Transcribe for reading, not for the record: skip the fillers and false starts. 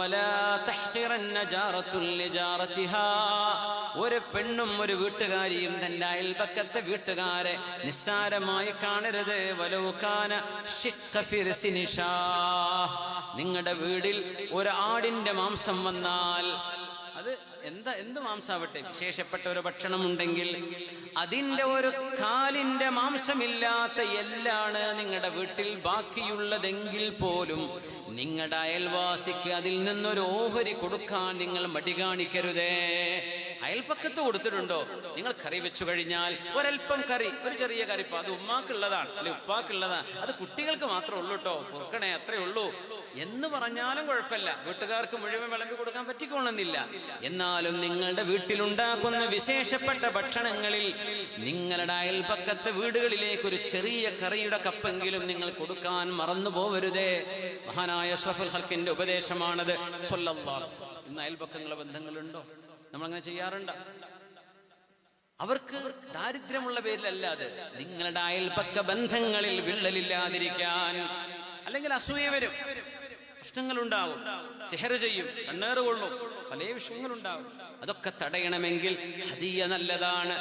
വലാ തഹ്ഖിറന്ന ജാറത്തുൻ ലിജാറതിഹാ. ഒരു പെണ്ണും ഒരു വീട്ടുകാരിയും തന്റെ അയൽപക്കത്തെ വീട്ടുകാരെ നിസ്സാരമായി കാണരുത്. വലൗ കാന ശിഖ്ഖ ഫിർസിൻ ഷാഹ്. നിങ്ങളുടെ വീട്ടിൽ ഒരു ആടിന്റെ മാംസം വന്നാൽ, അത് എന്ത് മാംസാവട്ടെ, വിശേഷപ്പെട്ട ഒരു ഭക്ഷണം ഉണ്ടെങ്കിൽ അതിന്റെ ഒരു കാലിന്റെ മാംസമില്ലാത്ത എല്ലാണ് നിങ്ങളുടെ വീട്ടിൽ ബാക്കിയുള്ളതെങ്കിൽ പോലും നിങ്ങളുടെ അയൽവാസിക്ക് അതിൽ നിന്നൊരു ഓഹരി കൊടുക്കാൻ നിങ്ങൾ മടി കാണിക്കരുതേ. അയൽപ്പക്കത്ത് കൊടുത്തിട്ടുണ്ടോ? നിങ്ങൾ കറി വെച്ചു കഴിഞ്ഞാൽ ഒരൽപ്പം കറി, ഒരു ചെറിയ കറിപ്പ, അത് ഉമ്മാക്കുള്ളതാണ് അല്ലെ ഉപ്പാക്കുള്ളതാണ്, അത് കുട്ടികൾക്ക് മാത്രമേ ഉള്ളൂ കേട്ടോ, പൊറുക്കണേ, അത്രേ ഉള്ളൂ എന്ന് പറഞ്ഞാലും കുഴപ്പമില്ല. വീട്ടുകാർക്ക് മുഴുവൻ വിളമ്പി കൊടുക്കാൻ പറ്റിക്കൊള്ളുന്നില്ല. എന്നാലും നിങ്ങളുടെ വീട്ടിലുണ്ടാക്കുന്ന വിശേഷപ്പെട്ട ഭക്ഷണങ്ങളിൽ നിങ്ങളുടെ അയൽപക്കത്തെ വീടുകളിലേക്ക് ഒരു ചെറിയ കറിയുടെ കപ്പെങ്കിലും നിങ്ങൾ കൊടുക്കാൻ മറന്നു പോവരുതേ. മഹാനായ അഷ്റഫുൽ ഖൽഖിന്റെ ഉപദേശമാണത് സ്വല്ലല്ലാഹു അലൈഹി വസല്ലം. ഇന്ന് അയൽപക്കങ്ങളെ ബന്ധങ്ങളുണ്ടോ? നമ്മളങ്ങനെ ചെയ്യാറുണ്ടോ? അവർക്ക് ദാരിദ്ര്യമുള്ള പേരിലല്ലാതെ നിങ്ങളുടെ അയൽപക്ക ബന്ധങ്ങളിൽ വിള്ളലില്ലാതിരിക്കാൻ, അല്ലെങ്കിൽ അസൂയ വരും, പ്രശ്നങ്ങളുണ്ടാവും, സിഹർ ചെയ്യും, കണ്ണേറ് കൊള്ളും, പല വിഷയങ്ങളുണ്ടാവും. അതൊക്കെ തടയണമെങ്കിൽ ഹദിയ നല്ലതാണ്.